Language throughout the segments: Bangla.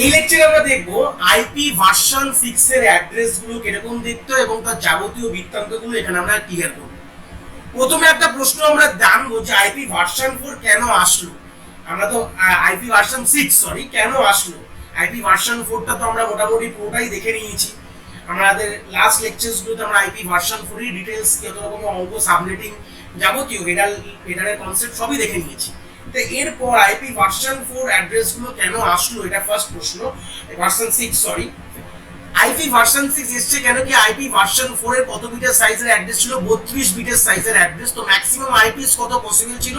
এই লেকচারে আমরা দেখবো আইপি ভার্সন 6 এর অ্যাড্রেস গুলো কিরকম দেখতে এবং তার যাবতীয় বৃত্তান্তগুলো এখানে আমরা ক্লিয়ার করব। প্রথমে একটা প্রশ্ন আমরা জানবো যে আইপি ভার্সন 4 কেন আসলো। আমরা তো আইপি ভার্সন 6 সরি কেন আসলো। আইপি ভার্সন 4টা তো আমরা মোটামুটি পুরোটাই দেখে নিয়েছি। আমাদের লাস্ট লেকচারস গুলোতে আমরা আইপি ভার্সন 4 এর ডিটেইলস কত রকম অঙ্ক সাবনেটিং যাবতীয় হেডারের কনসেপ্ট সবই দেখে নিয়েছি। তো এরপর আইপি ভার্সন 4 অ্যাড্রেস গুলো কেন আসলো, এটা ফার্স্ট প্রশ্ন। ভার্সন 6 সরি, আইপি ভার্সন 6 এসছে কেন কি আইপি ভার্সন 4 এর কত বিটের সাইজের অ্যাড্রেস ছিল, 32 বিটের সাইজের অ্যাড্রেস। তো ম্যাক্সিমাম আইপিস কত পসিবল ছিল,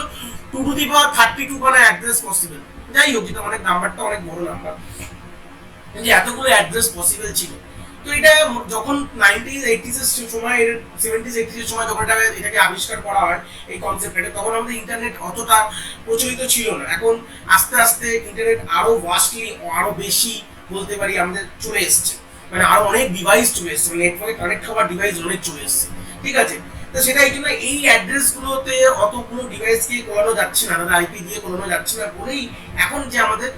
2 টু দি পাওয়ার 32 বানা অ্যাড্রেস পসিবল। যাই হোক, যেটা অনেক নাম্বারটা অনেক বড় নাম্বার, যে এতগুলো অ্যাড্রেস পসিবল ছিল। তো এটা যখন 90s 80s এর সময়, 70s 80s এর সময় যখন এটাকে আবিষ্কার করা হয় এই কনসেপ্টটা, তখন আমাদের ইন্টারনেট অতটা প্রচলিত ছিল না। এখন আস্তে আস্তে ইন্টারনেট আরো ভাস্টলি, আরো বেশি বলতে পারি আমাদের চলে এসছে, মানে আরো অনেক ডিভাইস চলে এসছে, নেটওয়ার্কে কানেক্ট হওয়ার ডিভাইস অনেক চলে এসছে, ঠিক আছে। তো সেটা এই জন্য এই অ্যাড্রেস গুলোতে অতগুলো ডিভাইসকে কোলানো যাচ্ছে না, তাদের আইপি দিয়ে কোলানো যাচ্ছে না বলেই এখন যে আমাদের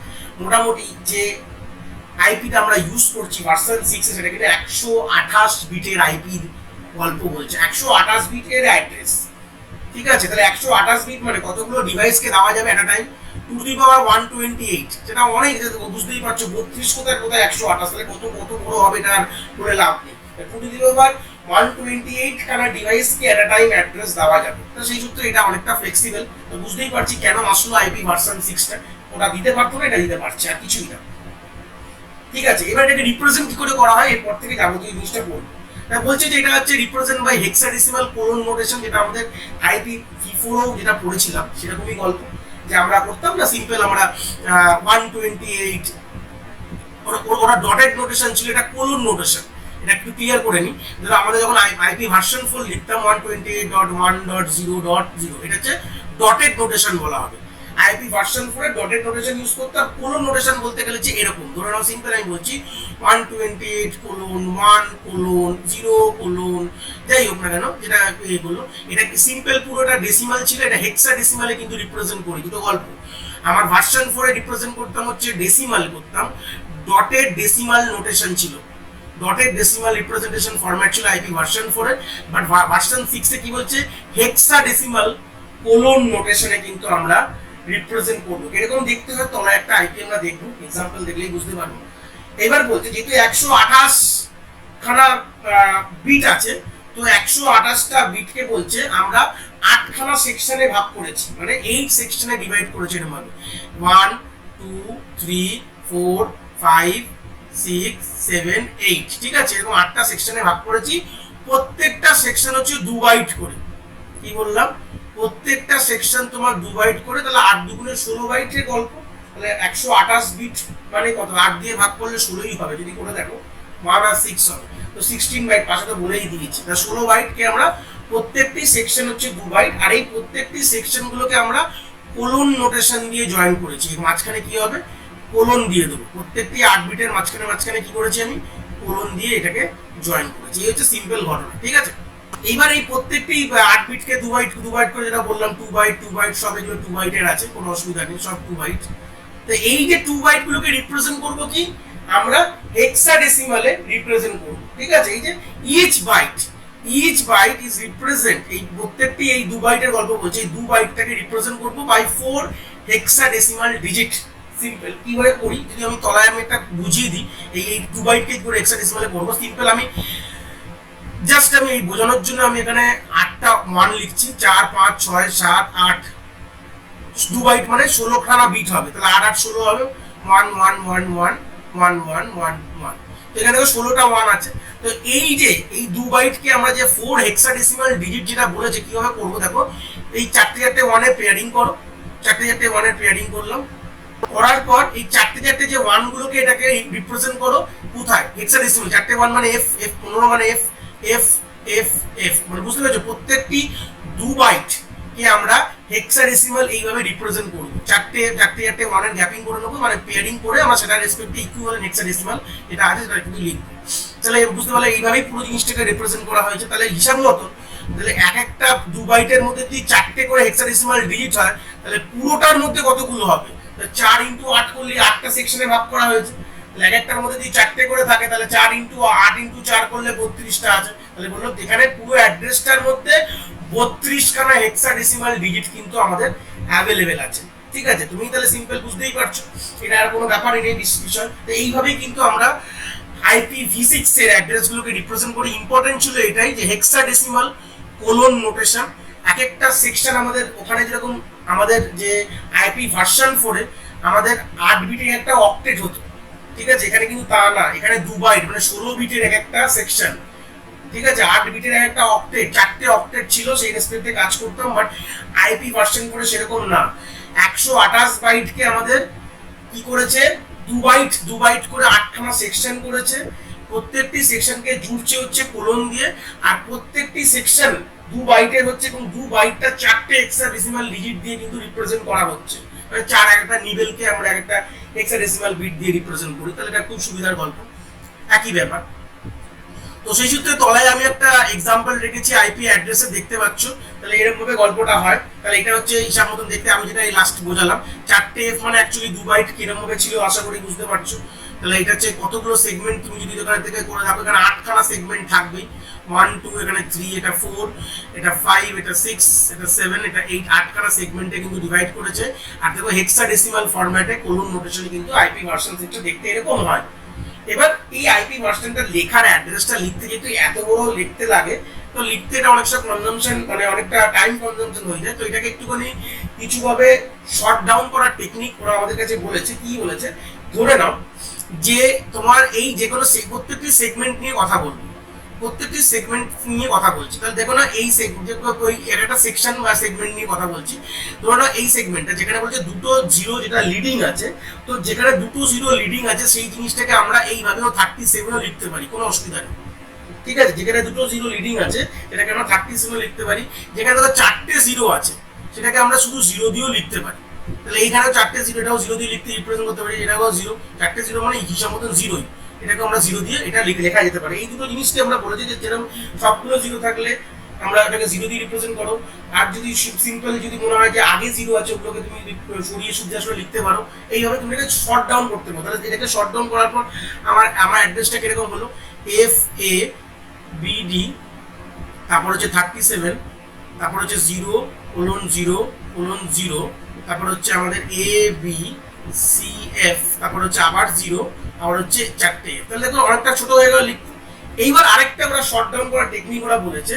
মোটামুটি যে আইপিটা আমরা ইউজ করছি ভার্সন 6 এ, সেটা কিন্তু 128 বিটের আইপি গল্প বলছে, 128 বিটের অ্যাড্রেস, ঠিক আছে। তাহলে 128 বিট মানে কতগুলো ডিভাইসকে দেওয়া যাবে এট আ টাইম, 2 টু দি পাওয়ার 128, যেটা অনেক, বুঝতেই পারছো 32 কোথায় কোথায় 128, তাহলে কত কত বড় হবে এটা করে লাভ নেই। 2 টু দি পাওয়ার 128 খানা ডিভাইসকে এট আ টাইম অ্যাড্রেস দেওয়া যাবে। তো সেই সূত্রে এটা অনেকটা ফ্লেক্সিবল। তো বুঝতেই পারছি কেন আসলো আইপি ভার্সন 6টা, ওটা দিতে পারতো না, এটা দিতে পারছে, আর কিছুই না, ঠিক আছে। এবার এটাকে রিপ্রেজেন্ট কি করে করা হয়, এরপর থেকে যাবতীয় জিনিসটা পড়বো। বলছে যে এটা হচ্ছে represent by hexadecimal colon notation, যেটা আমাদের IPv4 যেটা পড়েছিলাম সেরকমই গল্প, যে আমরা করতাম না সিম্পল, আমরা 128, ওরা ডটেড নোটেশন ছিল, এটা কোলন নোটেশন। এটা একটু ক্লিয়ার করে নি, যেটা আমাদের যখন আইপি ভার্সন 4 লিখতাম 128.1.0.0, এটা হচ্ছে ডটেড নোটেশন বলা হবে। আইপি ভার্সন 4 এর ডটেড নোটেশন ইউজ করতাম। কোলন নোটেশন বলতে গেলে যে এরকম, ধরে নাও সিম্পল আমি বলছি 128:1:0, যাই হোক না কেন, যেটা এই বললো, এটা কি সিম্পল পুরোটা ডেসিমাল ছিল, এটা হেক্সাডেসিমালে কিন্তু রিপ্রেজেন্ট করি, দুটো গল্প। আমার ভার্সন 4 এ রিপ্রেজেন্ট করতাম হচ্ছে ডেসিমাল করতাম, ডটেড ডেসিমাল নোটেশন ছিল, ডটেড ডেসিমাল রিপ্রেজেন্টেশন ফরম্যাট ছিল আইপি ভার্সন 4 এর। বাট ভার্সন 6 এ কি বলছে, হেক্সাডেসিমাল কোলন নোটেশনে কিন্তু আমরা রিপ্রেজেন্ট করবো। এরকম দেখতে হয়, তলায় একটা আইপি আমরা দেখবো, এক্সাম্পল দেখলেই বুঝতে পারবো। এবার বলছে যেহেতু 128 খানা বিট আছে, তো 128টা বিটকে বলছে আমরা 8 খানা সেকশনে ভাগ করেছি, মানে 8 সেকশনে ডিভাইড করেছি। এর মানে 1 2 3 4 5 6 7 8, ঠিক আছে, এরকম 8টা সেকশনে ভাগ করেছি। প্রত্যেকটা সেকশন হচ্ছে 2 বাইট করে। কি বললাম, প্রত্যেকটা সেকশন তোমার 2 বাইট করে, তাহলে 8 দুগুণে 16 বাইটের গল্প। তাহলে 128 বিট মানে কত, 8 দিয়ে ভাগ করলে 16ই হবে, যদি করে দেখো 1 আর 6 হবে, তো 16 বাইট, পাশে তো বলেই দিয়েছি। তাহলে 16 বাইটকে আমরা, প্রত্যেকটি সেকশন হচ্ছে 2 বাইট, আর এই প্রত্যেকটি সেকশনগুলোকে আমরা কোলন নোটেশন দিয়ে জয়েন করেছি। এর মাঝখানে কি হবে, কোলন দিয়ে দেবো। প্রত্যেকটি 8 বিটের মাঝখানে মাঝখানে কি করেছি আমি, কোলন দিয়ে এটাকে জয়েন করেছি। এই হচ্ছে সিম্পল ঘটনা, ঠিক আছে। এইবার এই প্রত্যেকটি 8 বিটকে 2 বাইট করে, যেটা বললাম 2 বাইট সব, এগুলো 2 বাইটের আছে, কোনো অসুবিধা নেই, সব 2 বাইট। তো এই যে 2 বাইট গুলোকে রিপ্রেজেন্ট করব কি, আমরা হেক্সাডেসিমালে রিপ্রেজেন্ট করব, ঠিক আছে। এই যে ইচ বাইট ইজ রিপ্রেজেন্ট, এই প্রত্যেকটি এই 2 বাইটের গল্প বলছে, এই 2 বাইটটাকে রিপ্রেজেন্ট করব বাই 4 হেক্সাডেসিমাল ডিজিট। সিম্পল কিভাবে করি, যদি আমি তলায় আমি একটা বুঝিয়ে দিই, এই 2 বাইটকে কি করে হেক্সাডেসিমালে করব। সিম্পল আমি জাস্ট আমি এই বোঝানোর জন্য আমি এখানে 8টা 1 লিখছি, 4 5 6 7 8, 2 বাইট মানে 16 খানা বিট হবে, তাহলে 8 8 16 হবে, 1 1 1 1 1 1 1 1। তো এখানে 16টা 1 আছে। তো এই যে এই 2 বাইটকে আমরা যে 4 হেক্সাডেসিমাল ডিজিট যেটা বলেছে, কিভাবে করবো দেখো, এই 4টে 4টে 1 এর পেয়ারিং করো, 4টে 4টে 1 এর পেয়ারিং করলাম, করার পর এই 4টে 4টে যে 1 গুলোকে এটাকে রিপ্রেজেন্ট করো কোথায়, হেক্সাডেসিমাল। 4টে 1 মানে f, f 15 মানে f, f f f, মানে বুঝতে পেরেছো, প্রত্যেকটি 2 বাইট কে আমরা হেক্সাডেসিমাল এইভাবে রিপ্রেজেন্ট করব। 4টে 1 এর গ্যাপিং করে নেবো, মানে পেয়ারিং করে আমরা সেটা রেসপেক্টে ইকুইভ্যালেন্ট হেক্সাডেসিমাল এটা আছে সেটা কিন্তু লিখবো। তাহলে বুঝতে পারলে এইভাবেই পুরো জিনিসটাকে রিপ্রেজেন্ট করা হয়েছে। তাহলে হিসাব মতো, তাহলে এক একটা 2 বাইটের মধ্যে যদি 4টে করে হেক্সাডেসিমাল ডিজিট হয়, তাহলে পুরোটার মধ্যে কতগুলো হবে, 4 × 8 করলে 8টা সেকশনে ভাগ করা হয়েছে, এক একটার মধ্যে যদি 4টে করে থাকে তাহলে 4 ইন্টু 8 ইন্টু 4 করলে 32টা আছে। তাহলে বললো এখানে পুরো অ্যাড্রেসটার মধ্যে 32খানা হেক্সাডেসিমাল ডিজিট কিন্তু আমাদের অ্যাভেলেবেল আছে। ঠিক আছে, তুমি তাহলে সিম্পল বুঝতেই পারছো, এটা আর কোনো ব্যাপারই নেই বিষয়। তো এইভাবেই কিন্তু আমরা IPv6 এর অ্যাড্রেসগুলোকে রিপ্রেজেন্ট করি। ইম্পর্টেন্ট ছিল এটাই যে হেক্সাডেসিমাল কোলন নোটেশন, এক একটা সেকশন আমাদের ওখানে যেরকম আমাদের যে IP ভার্সন 4 এ আমাদের 8 বিটের একটা অক্টেট হতো, ঠিক আছে, এখানে কিন্তু তা না, এখানে 2 বাইট মানে 16 বিটের এক একটা সেকশন, ঠিক আছে, 8 বিটের এক একটা অক্টেট, 4টে অক্টেট ছিল, সেই রেসপেক্টে কাজ করতাম। বাট IP ভার্সন 4 এ সেরকম না, 128 বাইটকে আমাদের কি করেছে, 2 বাইট করে 8খানা সেকশন করেছে, প্রত্যেকটি সেকশনকে জুড়ছে হচ্ছে কোলন দিয়ে, আর প্রত্যেকটি সেকশন 2 বাইটের হচ্ছে এবং 2 বাইটটা 4টে হেক্সাডেসিমাল ডিজিট দিয়ে কিন্তু রিপ্রেজেন্ট করা হচ্ছে, মানে 4 একটা নিবেলকে আমরা একটা হেক্সাডেসিমাল বিট দিয়ে রিপ্রেজেন্ট করি, তাহলে এটা খুব সুবিধার গল্প, একই ব্যাপার। তো সেই সূত্রে তলায় আমি একটা এক্সাম্পল রেখেছি IP অ্যাড্রেসে, দেখতে পাচ্ছ, তাহলে এরকম ভাবে গল্পটা হয়। তাহলে এটা হচ্ছে হিসাব মতন দেখতে, আমি যেটা এই লাস্ট বোঝালাম 4টে F মানে অ্যাকচুয়ালি 2 বাইট কিরকম ভাবে ছিল আশা করি বুঝতে পারছো। তাহলে এটা হচ্ছে কতগুলো সেগমেন্ট তুমি যদি এখান থেকে করে থাকো, এখানে 8খানা সেগমেন্ট থাকবে, 1 2 এখানে 3 এটা 4 এটা 5 এটা 6 এটা 7 এটা 8, 8খানা সেগমেন্টে কিন্তু ডিভাইড করেছে। আর দেখো হেক্সাডেসিমাল ফরম্যাটে কোলন নোটেশনে কিন্তু IP ভার্সন 6 দেখতে এরকম হয়। এবার এই IP ভার্সনটা লেখার অ্যাড্রেসটা লিখতে যেহেতু এত বড় লিখতে লাগে, তো লিখতে এটা অনেকটা কনজাম্পশন মানে অনেকটা টাইম কনজাম্পশন হয়ে যায়। তো এটাকে একটুখানি কিছুভাবে শর্ট ডাউন করার টেকনিক ওরা আমাদের কাছে বলেছে। কি বলেছে, ধরে নাও যে তোমার এই যে কোনো প্রত্যেকটি সেগমেন্ট নিয়ে কথা বলবো, প্রত্যেকটি সেগমেন্ট নিয়ে কথা বলছি, তাহলে দেখো না এই একটা সেকশন বা সেগমেন্ট নিয়ে কথা বলছি। ধরো না এই সেগমেন্টটা যেখানে বলছে দুটো জিরো যেটা লিডিং আছে, তো যেখানে দুটো জিরো লিডিং আছে সেই জিনিসটাকে আমরা এইভাবেও 37ও লিখতে পারি, কোনো অসুবিধা নেই, ঠিক আছে। যেখানে দুটো জিরো লিডিং আছে সেটাকে আমরা 37ও লিখতে পারি, যেখানে ধরো 4টে জিরো আছে সেটাকে আমরা শুধু জিরো দিয়েও লিখতে পারি। তাহলে এইখানেও 4টে জিরো, এটাও জিরো দিয়ে লিখতে রিপ্রেজেন্ট করতে পারি, এটাও জিরো, 4টে জিরো মানে হিসাব মতন জিরোই, এটাকে আমরা জিরো দিয়ে এটা লেখা যেতে পারে। এই দুটো জিনিসকে আমরা বলেছি যে যেরকম সবগুলো জিরো থাকলে আমরা এটাকে জিরো দিয়ে রিপ্রেজেন্ট করো, আর যদি সিম্পল যদি মনে হয় যে আগে জিরো আছে ওগুলোকে তুমি সরিয়ে শুদ্ধ আসলে লিখতে পারো, এইভাবে তুমি এটাকে শর্ট ডাউন করতে পারো। তাহলে এটাকে শর্ট ডাউন করার পর আমার অ্যাড্রেসটা কিরকম হলো, FABD তারপর হচ্ছে 37, তারপর হচ্ছে 0 কোলন 0 কোলন 0, তারপর হচ্ছে আমাদের ABCF, তারপর হচ্ছে আবার 0, আবার হচ্ছে 4টে। তাহলে দেখো অনেকটা ছোট হয়ে গেল লিখতে। এইবার আরেকটা ওরা শর্ট ডাউন করার টেকনিক ওরা বলেছে,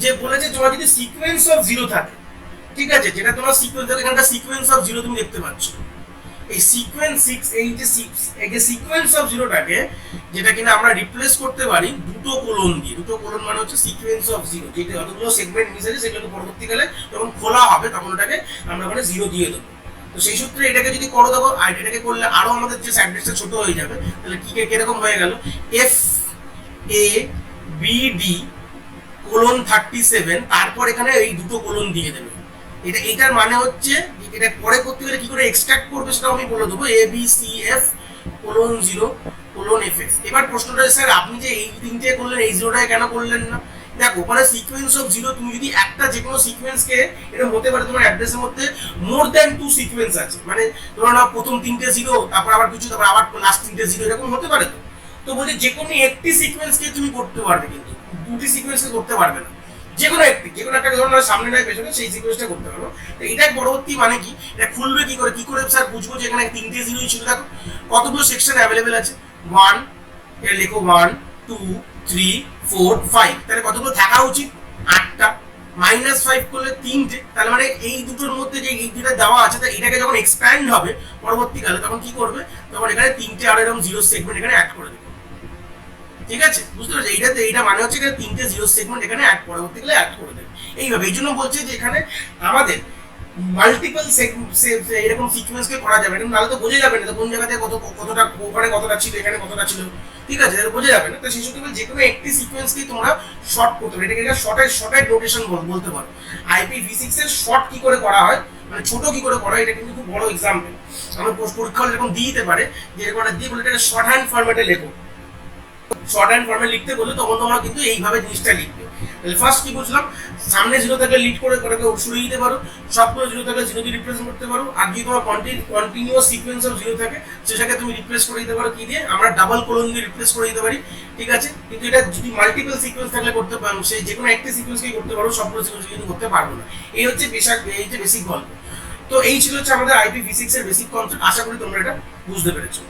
যে তোমার যদি সিকোয়েন্স অফ 0 থাকে, ঠিক আছে, যেটা তোমার সিকোয়েন্স থাকে, এখানটা সিকোয়েন্স অফ 0 তুমি দেখতে পাচ্ছ, এই সিকোয়েন্স 6 এই যে সিকোয়েন্স অফ 0টাকে যেটা কিনা আমরা রিপ্লেস করতে পারি দুটো কোলন দিয়ে। দুটো কোলন মানে হচ্ছে সিকোয়েন্স অফ 0, যেটা যতগুলো সেগমেন্ট মিশে সেগুলোকে পরবর্তীকালে যখন খোলা হবে তখন ওটাকে আমরা ওখানে 0 দিয়ে দেবো। তো সেই সূত্রে এটাকে যদি করে দেবো, আর এটাকে করলে আরো আমাদের যে অ্যাড্রেসটা ছোট হয়ে যাবে। তাহলে কি কিরকম হয়ে গেল, FABD কোলন 37, তারপর এখানে এই দুটো কোলন দিয়ে দেবে। এটার মানে হচ্ছে এটা পরে করতে গেলে কি করে এক্সট্রাক্ট করবে সেটা আমি বলে দেবো, ABCF কোলন 0 কোলন FF। এবার প্রশ্নটা স্যার আপনি যে এই তিনটে করলেন এই 0টায় কেন করলেন না? দেখো ওখানে সিকোয়েন্স অফ 0 তুমি যদি একটা যে কোনো সিকোয়েন্সকে, এটা হতে পারে তোমার অ্যাড্রেসের মধ্যে মোর দ্যান 2 সিকোয়েন্স আছে, মানে ধরো না প্রথম 3টে 0 তারপর আবার কিছু তারপর আবার লাস্ট 3টে 0 এরকম হতে পারে। তো বলছি যে কোনো একটি সিকোয়েন্সকে তুমি করতে পারবে, কিন্তু দুটি সিকোয়েন্সকে করতে পারবে না, যে কোনো একটা ধরনের সামনে নয় পেছনে সেই সিকোয়েন্সটা করতে পারবো। তো এটা পরবর্তী মানে কি, এটা খুলবে কি করে স্যার বুঝবো যে এখানে 3টে 0ই ছিল। দেখো কতগুলো সেকশন অ্যাভেলেবেল আছে, 1 এটা লেখো 1 2 3 4 5, তাহলে কতগুলো থাকা উচিত, 8টা, -5 করলে 3টে, তাহলে মানে এই দুটোর মধ্যে যে এই দুটো দেওয়া আছে, তা এটাকে যখন এক্সপ্যান্ড হবে পরবর্তীকালে তখন কি করবে, তখন এখানে 3টে আর এরকম 0 সেগমেন্ট এখানে অ্যাড করে দেবে, ঠিক আছে, বুঝতে পারছো। এইটা মানে হচ্ছে এখানে 3টে 0 সেগমেন্ট এখানে পরবর্তীকালে অ্যাড করে দেবে এইভাবে। এই জন্য বলছে যে এখানে আমাদের মাল্টিপল এরকম সিকোয়েন্সকে করা যাবে না, নাহলে তো বোঝা যাবে না কোন জায়গাতে কতটা ওখানে কতটা ছিল এখানে কতটা ছিল, ঠিক আছে, বোঝা যাবে না। তো সেই সূত্রে যে কোনো একটি সিকোয়েন্সকেই তোমরা শর্ট করতে পারো, এটাকে শর্টের নোটেশন বলতে পারো। IPv6 এর শর্ট কি করে করা হয়, মানে ছোট কি করে করা হয়, এটা কিন্তু খুব বড় এক্সাম্পল আমার পরীক্ষা হলে এরকম দিয়ে দিতে পারে, যে এরকম দিয়ে বলে এটাকে শর্ট হ্যান্ড ফরম্যাটে লেখো, শর্ট হ্যান্ড ফর্মে লিখতে বললে তখন তোমরা কিন্তু এইভাবে জিনিসটা লিখবে। তাহলে ফার্স্ট কি বুঝলাম, সামনে জিরো থাকলে লিড করে কটাকে সরিয়ে দিতে পারো, সবগুলো জিরো থাকলে জিরো দিয়ে রিপ্রেজেন্ট করতে পারো, আর যদি তোমার কন্টিনিউয়াস সিকোয়েন্স অফ জিরো থাকে সেটাকে তুমি রিপ্লেস করে দিতে পারো কি দিয়ে, আমরা ডাবল কোলন দিয়ে রিপ্লেস করে দিতে পারি, ঠিক আছে। কিন্তু এটা যদি মাল্টিপল সিকোয়েন্স থাকলে করতে পারো, সেই যে কোনো একটা সিকোয়েন্সকেই করতে পারো, সবগুলো সিকোয়েন্স কিন্তু করতে পারবো না। এই হচ্ছে বেসিক গল্প। তো এই ছিল হচ্ছে আমাদের IPv6 এর বেসিক কনসেপ্ট, আশা করি তোমরা এটা বুঝতে পেরেছো।